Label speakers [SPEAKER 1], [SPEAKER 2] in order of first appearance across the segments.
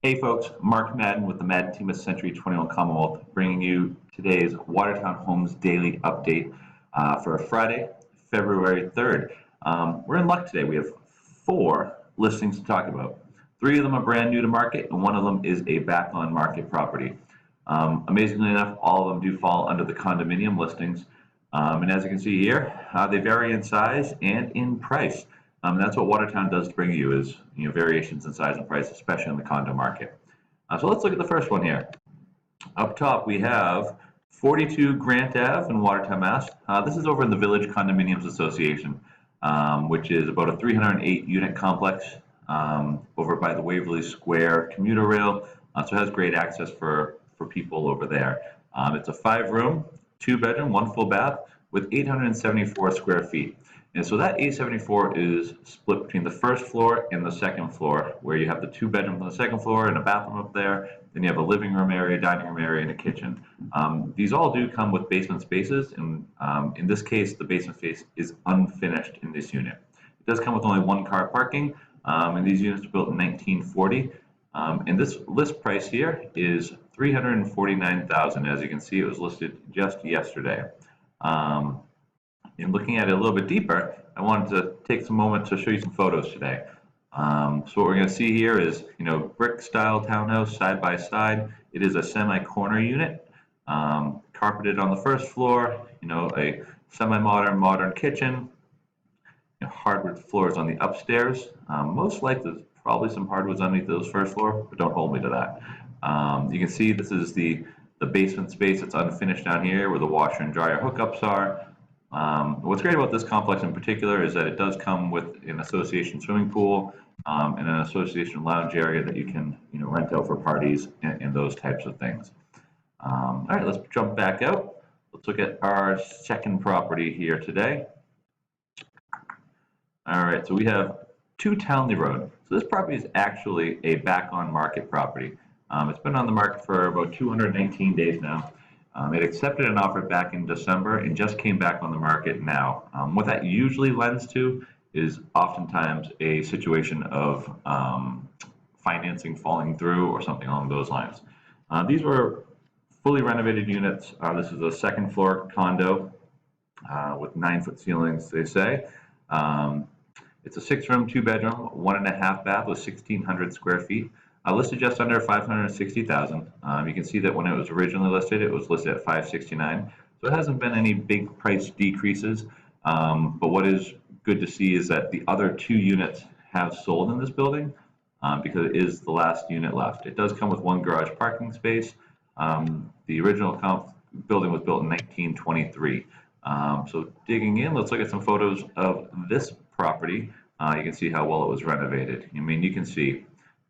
[SPEAKER 1] Hey folks, Mark Madden with the Madden Team of Century 21 Commonwealth, bringing you today's Watertown Homes Daily Update for Friday, February 3rd. We're in luck today. We have 4 listings to talk about. 3 of them are brand new to market, and 1 of them is a back on market property. Amazingly enough, all of them do fall under the condominium listings. And as you can see here, they vary in size and in price. That's what Watertown does to bring you is variations in size and price, especially in the condo market. So let's look at the first one here. Up top we have 42 Grant Ave in Watertown, Mass. This is over in the Village Condominiums Association, which is about a 308 unit complex over by the Waverly Square commuter rail. So it has great access for people over there. It's a 5-room, 2-bedroom, 1 full bath with 874 square feet. And so that 874 is split between the first floor and the second floor, where you have the 2 bedrooms on the second floor and a bathroom up there. Then you have a living room area, dining room area, and a kitchen. These all do come with basement spaces, and in this case, the basement space is unfinished in this unit. It does come with only 1 car parking, and these units were built in 1940. And this list price here is $349,000. As you can see, it was listed just yesterday. And looking at it a little bit deeper, I wanted to take some moment to show you some photos today. So what we're going to see here is, brick style townhouse side by side. It is a semi-corner unit, carpeted on the first floor, a semi-modern kitchen, hardwood floors on the upstairs. Most likely there's probably some hardwoods underneath those first floor, but don't hold me to that. You can see this is the basement space that's unfinished down here where the washer and dryer hookups are. What's great about this complex in particular is that it does come with an association swimming pool and an association lounge area that you can rent out for parties and those types of things. All right, let's jump back out. Let's look at our second property here today. All right, so we have 2 Townley Road. So this property is actually a back on market property. It's been on the market for about 219 days now. It accepted an offer back in December and just came back on the market now. What that usually lends to is oftentimes a situation of financing falling through or something along those lines. These were fully renovated units. This is a 2nd floor condo with 9-foot ceilings, they say. It's a 6-room, 2-bedroom, 1.5 bath with 1,600 square feet. Listed just under $560,000. You can see that when it was originally listed, it was listed at $569,000. So it hasn't been any big price decreases. But what is good to see is that the other 2 units have sold in this building because it is the last unit left. It does come with 1 garage parking space. The original building was built in 1923. So digging in, let's look at some photos of this property. You can see how well it was renovated. I mean, you can see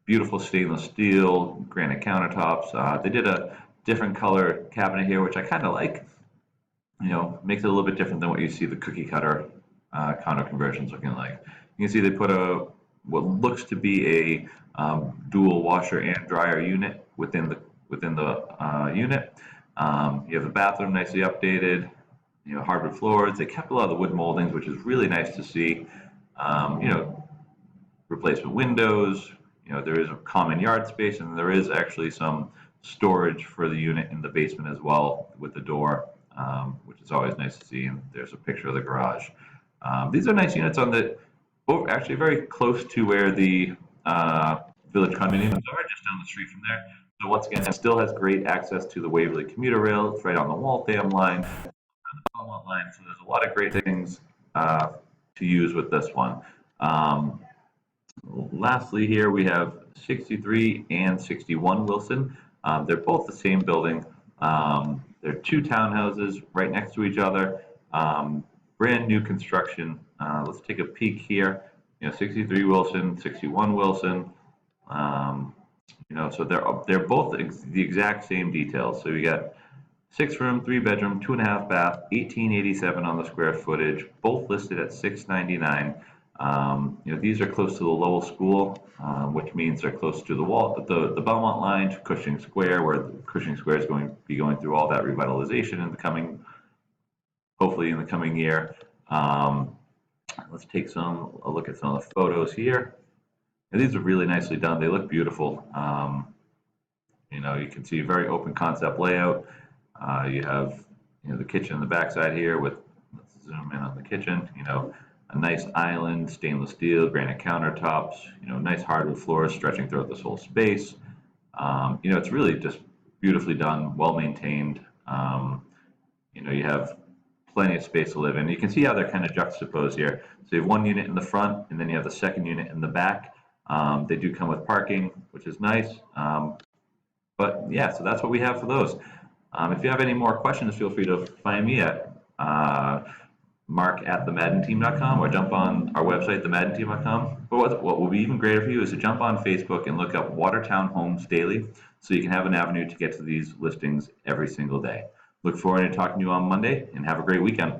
[SPEAKER 1] beautiful stainless steel, granite countertops. They did a different color cabinet here, which I kind of like. Makes it a little bit different than what you see the cookie cutter condo conversions looking like. You can see they put what looks to be a dual washer and dryer unit within the unit. You have the bathroom nicely updated. Hardwood floors. They kept a lot of the wood moldings, which is really nice to see. Replacement windows. There is a common yard space, and there is actually some storage for the unit in the basement as well with the door, which is always nice to see. And there's a picture of the garage. These are nice units actually very close to where the Village Condominiums are, just down the street from there. So once again, it still has great access to the Waverly commuter rail. It's right on the Waltham line, on the Commonwealth line. So there's a lot of great things to use with this one. Lastly, here we have 63 and 61 Wilson. They're both the same building. They're 2 townhouses right next to each other. Brand new construction. Let's take a peek here. 63 Wilson, 61 Wilson. So they're both the exact same details. So you got 6-room, 3-bedroom, 2.5 bath, 1887 on the square footage. Both listed at $699. These are close to the Lowell School, which means they're close to the Belmont line to Cushing Square, where Cushing Square is going to be going through all that revitalization hopefully in the coming year. Let's take a look at some of the photos here. And these are really nicely done. They look beautiful. You know, you can see very open concept layout. You have, you know, the kitchen in the backside here with, let's zoom in on the kitchen, you know, a nice island, stainless steel, granite countertops, you know, nice hardwood floors stretching throughout this whole space. You know, it's really just beautifully done, well maintained. You know, you have plenty of space to live in. You can see how they're kind of juxtaposed here. So you have one unit in the front, and then you have the second unit in the back. They do come with parking, which is nice. But yeah, so that's what we have for those. If you have any more questions, feel free to find me at mark@themaddenteam.com or jump on our website, themaddenteam.com. But what will be even greater for you is to jump on Facebook and look up Watertown Homes Daily so you can have an avenue to get to these listings every single day. Look forward to talking to you on Monday and have a great weekend.